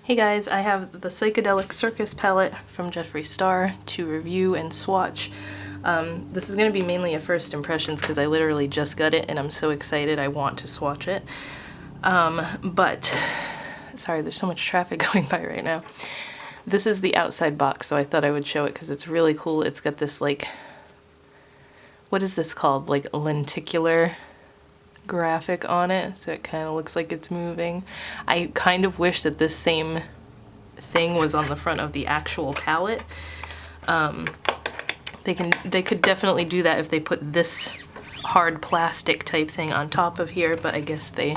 Hey guys, I have the Psychedelic Circus palette from Jeffree Star to review and swatch. This is going to be mainly a first impressions because I literally just got it and I'm so excited I want to swatch it. But, sorry, there's so much traffic going by right now. This is the outside box, so I thought I would show it because it's really cool. It's got this, like, what is this called? Like lenticular graphic on it, so it kind of looks like it's moving. I kind of wish that this same thing was on the front of the actual palette. They could definitely do that if they put this hard plastic type thing on top of here, but I guess they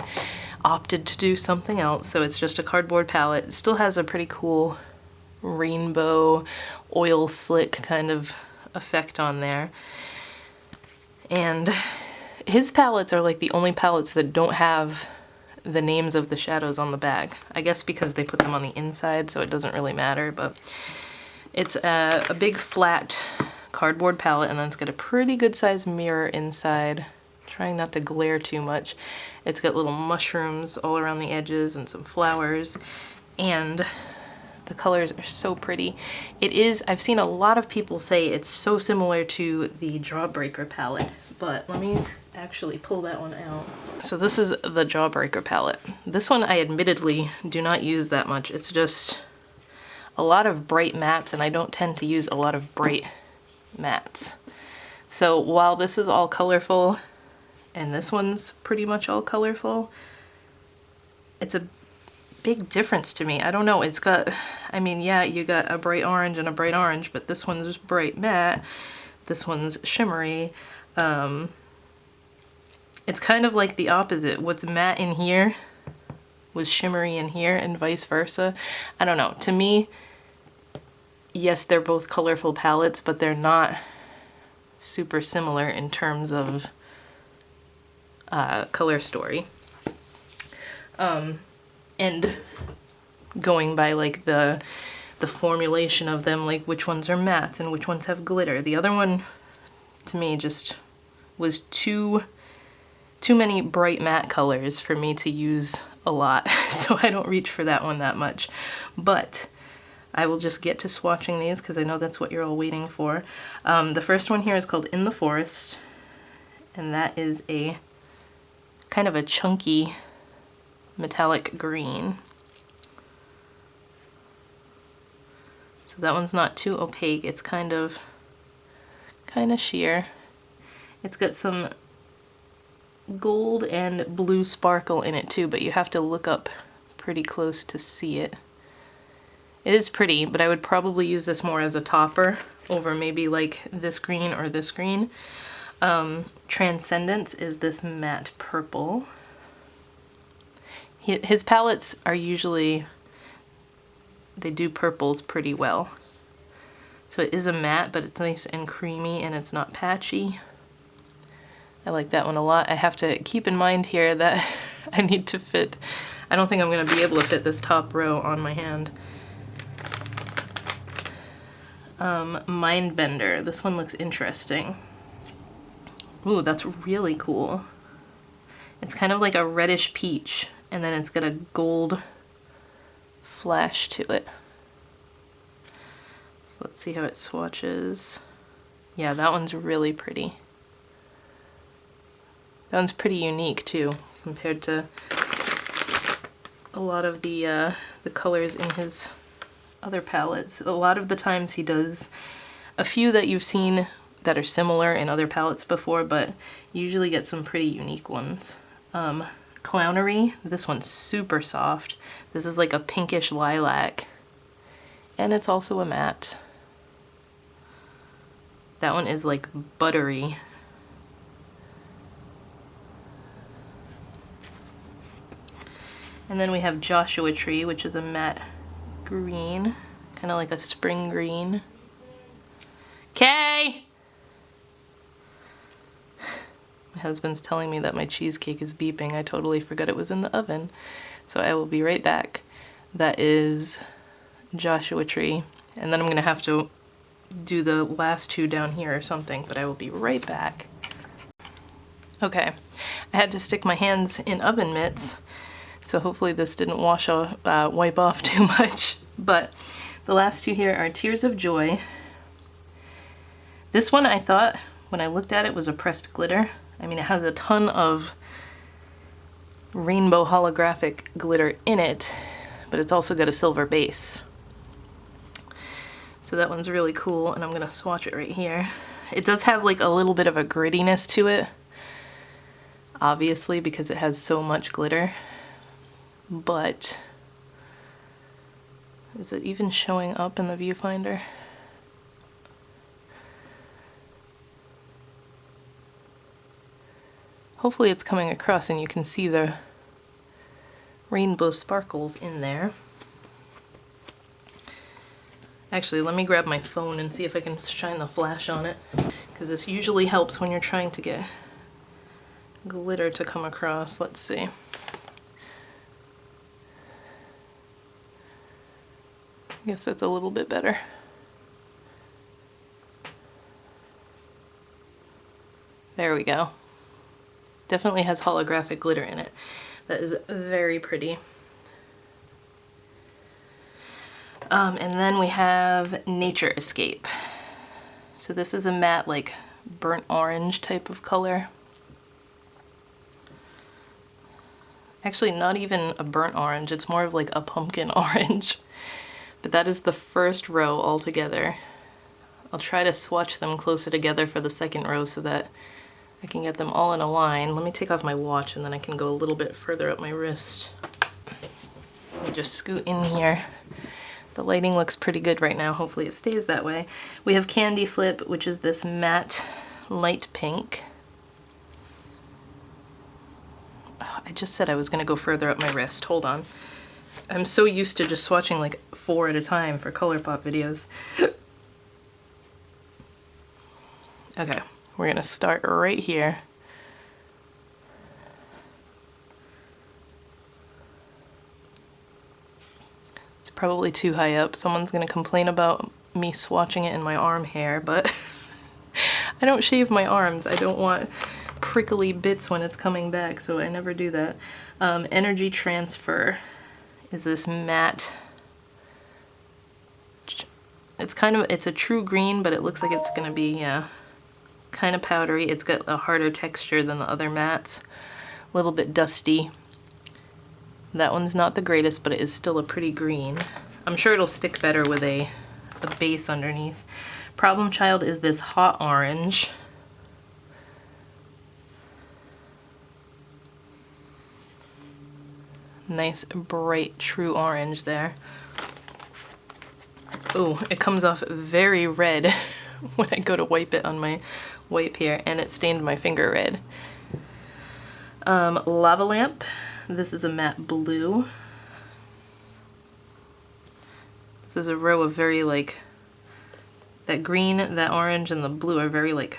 opted to do something else. So it's just a cardboard palette. It still has a pretty cool rainbow oil slick kind of effect on there. And his palettes are like the only palettes that don't have the names of the shadows on the bag. I guess because they put them on the inside, so it doesn't really matter, but it's a big flat cardboard palette, and then it's got a pretty good sized mirror inside. Trying not to glare too much. It's got little mushrooms all around the edges and some flowers, and the colors are so pretty. It is, I've seen a lot of people say it's so similar to the Jawbreaker palette, but let me actually pull that one out. So this is the Jawbreaker palette. This one I admittedly do not use that much. It's just a lot of bright mattes, and I don't tend to use a lot of bright mattes. So while this is all colorful, and this one's pretty much all colorful, it's a big difference to me. I don't know, it's got, I mean, yeah, you got a bright orange and a bright orange, but this one's bright matte, this one's shimmery. It's kind of like the opposite. What's matte in here was shimmery in here, and vice versa. I don't know. To me, yes, they're both colorful palettes, but they're not super similar in terms of color story. And going by like the formulation of them, like which ones are mattes and which ones have glitter. The other one, to me, just was too many bright matte colors for me to use a lot, so I don't reach for that one that much. But I will just get to swatching these because I know that's what you're all waiting for. The first one here is called In the Forest, and that is a kind of a chunky metallic green. So that one's not too opaque, it's kind of sheer. It's got some gold and blue sparkle in it too, but you have to look up pretty close to see it. It is pretty, but I would probably use this more as a topper over maybe like this green or this green. Transcendence is this matte purple. His palettes are usually, they do purples pretty well. So it is a matte, but it's nice and creamy and it's not patchy. I like that one a lot. I have to keep in mind here that I need to fit, I don't think I'm going to be able to fit this top row on my hand. Mindbender. This one looks interesting. Ooh, that's really cool. It's kind of like a reddish peach, and then it's got a gold flash to it. So let's see how it swatches. Yeah, that one's really pretty. That one's pretty unique too, compared to a lot of the colors in his other palettes. A lot of the times he does a few that you've seen that are similar in other palettes before, but you usually get some pretty unique ones. Clownery, this one's super soft. This is like a pinkish lilac, and it's also a matte. That one is like buttery. And then we have Joshua Tree, which is a matte green, kind of like a spring green. Kay! My husband's telling me that my cheesecake is beeping. I totally forgot it was in the oven, so I will be right back. That is Joshua Tree, and then I'm gonna have to do the last two down here or something, but I will be right back. Okay, I had to stick my hands in oven mitts So hopefully this didn't wipe off too much. But the last two here are Tears of Joy. This one I thought, when I looked at it, was a pressed glitter. I mean, it has a ton of rainbow holographic glitter in it, but it's also got a silver base. So that one's really cool, and I'm gonna swatch it right here. It does have like a little bit of a grittiness to it, obviously, because it has so much glitter. But is it even showing up in the viewfinder? Hopefully it's coming across and you can see the rainbow sparkles in there. Actually, let me grab my phone and see if I can shine the flash on it, because this usually helps when you're trying to get glitter to come across. Let's see. I guess that's a little bit better. There we go. Definitely has holographic glitter in it. That is very pretty. And then we have Nature Escape. So this is a matte, like burnt orange type of color. Actually, not even a burnt orange, it's more of like a pumpkin orange. But that is the first row all together. I'll try to swatch them closer together for the second row so that I can get them all in a line. Let me take off my watch and then I can go a little bit further up my wrist. Let me just scoot in here. The lighting looks pretty good right now. Hopefully it stays that way. We have Candy Flip, which is this matte light pink. Oh, I just said I was gonna go further up my wrist. Hold on. I'm so used to just swatching like 4 at a time for ColourPop videos. Okay, we're gonna start right here. Probably too high up. Someone's gonna complain about me swatching it in my arm hair, but I don't shave my arms. I don't want prickly bits when it's coming back, so I never do that. Energy Transfer is this matte. It's a true green, but it looks like it's gonna be, yeah, kind of powdery. It's got a harder texture than the other mattes. A little bit dusty. That one's not the greatest, but it is still a pretty green. I'm sure it'll stick better with a base underneath. Problem Child is this hot orange. Nice, bright, true orange there. Oh, it comes off very red when I go to wipe it on my wipe here, and it stained my finger red. Lava Lamp. This is a matte blue. This is a row of very like, that green, that orange, and the blue are very like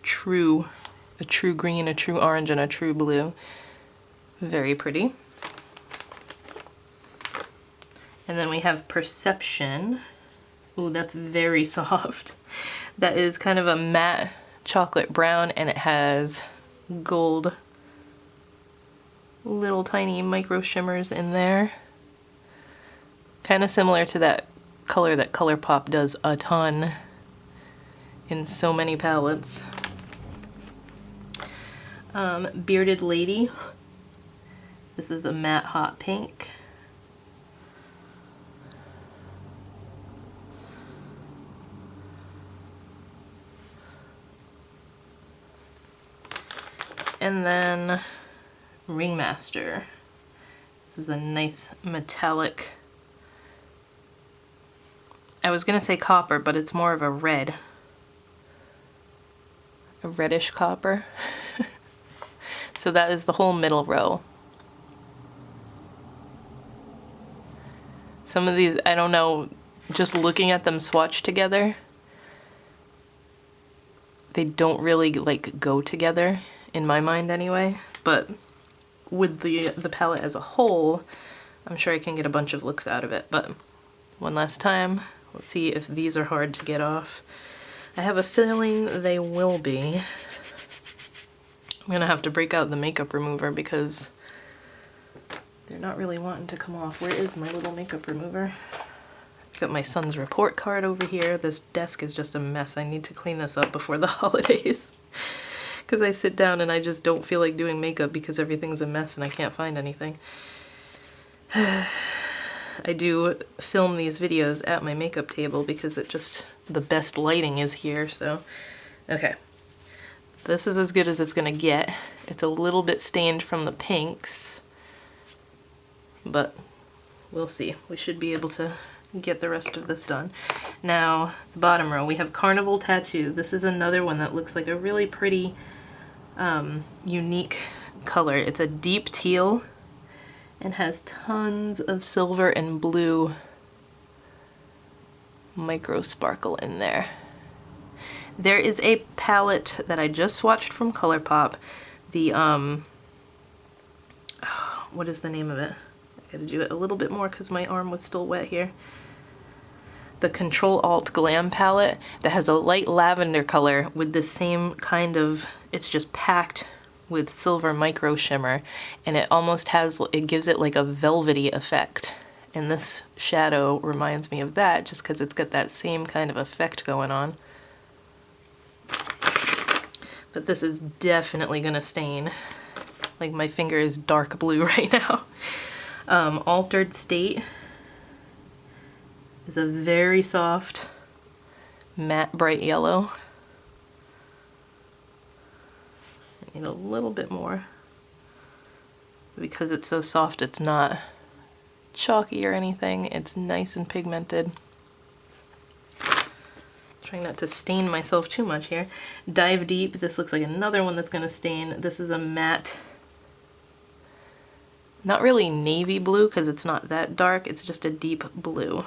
true, a true green, a true orange, and a true blue. Very pretty. And then we have Perception. Ooh, that's very soft. That is kind of a matte chocolate brown, and it has gold, little tiny micro shimmers in there. Kind of similar to that color that ColourPop does a ton in so many palettes. Bearded Lady. This is a matte hot pink. And then Ringmaster. This is a nice metallic, I was gonna say copper, but it's more of a red. A reddish copper. So that is the whole middle row. Some of these, I don't know, just looking at them swatched together, they don't really like go together. In my mind anyway, but with the palette as a whole, I'm sure I can get a bunch of looks out of it. But one last time, let's see if these are hard to get off. I have a feeling they will be. I'm gonna have to break out the makeup remover because they're not really wanting to come off. Where is my little makeup remover? Got my son's report card over here. This desk is just a mess. I need to clean this up before the holidays. Because I sit down and I just don't feel like doing makeup because everything's a mess and I can't find anything. I do film these videos at my makeup table because the best lighting is here, so. Okay. This is as good as it's gonna get. It's a little bit stained from the pinks, but we'll see. We should be able to get the rest of this done. Now, the bottom row, we have Carnival Tattoo. This is another one that looks like a really pretty, unique color. It's a deep teal and has tons of silver and blue micro sparkle in there. There is a palette that I just swatched from ColourPop. The, what is the name of it? I gotta do it a little bit more because my arm was still wet here. The Control Alt Glam palette that has a light lavender color with the same kind of, it's just packed with silver micro shimmer, and it almost has, it gives it like a velvety effect. And this shadow reminds me of that just because it's got that same kind of effect going on. But this is definitely gonna stain. Like my finger is dark blue right now. Altered State is a very soft, matte bright yellow. I need a little bit more. Because it's so soft, it's not chalky or anything. It's nice and pigmented. Trying not to stain myself too much here. Dive Deep, this looks like another one that's gonna stain. This is a matte, not really navy blue because it's not that dark, it's just a deep blue.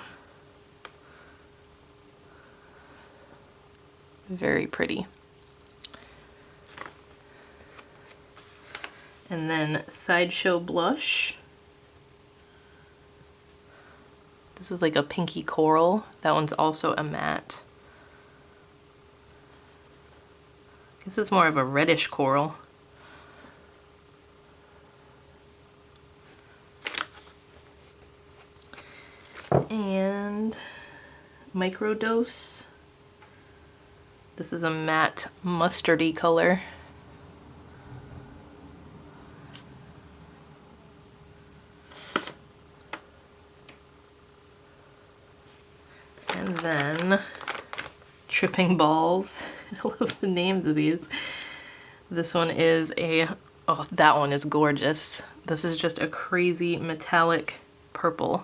Very pretty. And then Sideshow Blush. This is like a pinky coral. That one's also a matte. This is more of a reddish coral. And Microdose. This is a matte mustardy color. And then Tripping Balls. I love the names of these. This one is oh, that one is gorgeous. This is just a crazy metallic purple.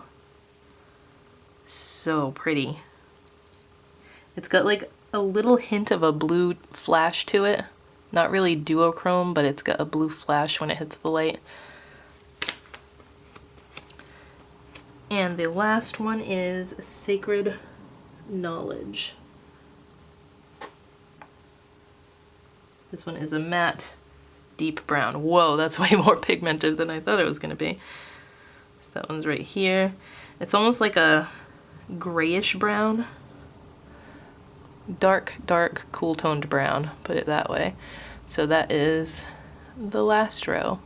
So pretty. It's got like a little hint of a blue flash to it. Not really duochrome, but it's got a blue flash when it hits the light. And the last one is Sacred Knowledge. This one is a matte deep brown. Whoa, that's way more pigmented than I thought it was gonna be. So that one's right here. It's almost like a grayish brown. Dark, dark, cool toned brown, put it that way. So that is the last row.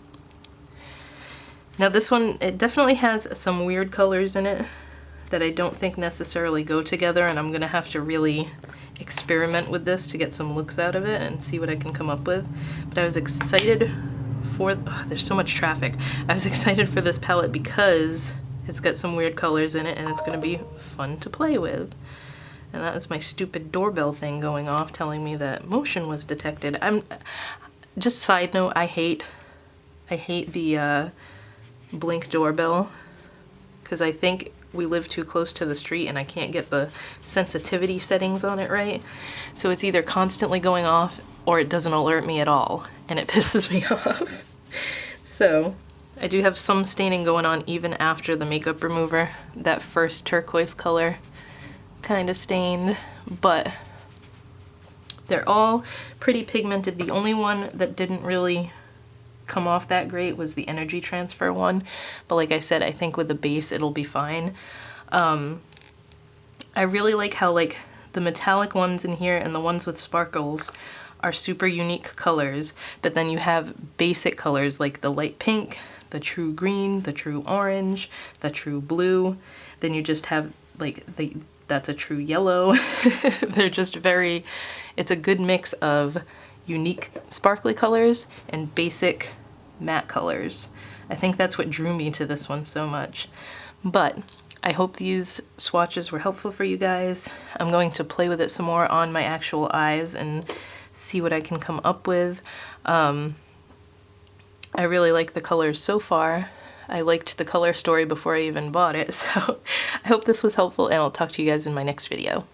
Now this one, it definitely has some weird colors in it that I don't think necessarily go together, and I'm gonna have to really experiment with this to get some looks out of it and see what I can come up with. But I was excited for, oh, there's so much traffic. I was excited for this palette because it's got some weird colors in it and it's gonna be fun to play with. And that was my stupid doorbell thing going off telling me that motion was detected. Just side note, I hate the blink doorbell because I think we live too close to the street and I can't get the sensitivity settings on it right. So it's either constantly going off or it doesn't alert me at all, and it pisses me off. So I do have some staining going on even after the makeup remover. That first turquoise color kind of stained, but they're all pretty pigmented. The only one that didn't really come off that great was the energy transfer one, but like I said, I think with the base it'll be fine. I really like how like the metallic ones in here and the ones with sparkles are super unique colors, but then you have basic colors like the light pink, the true green, the true orange, the true blue. Then you just have like that's a true yellow. They're just very, it's a good mix of unique sparkly colors and basic matte colors. I think that's what drew me to this one so much. But I hope these swatches were helpful for you guys. I'm going to play with it some more on my actual eyes and see what I can come up with. I really like the colors so far. I liked the color story before I even bought it, so I hope this was helpful, and I'll talk to you guys in my next video.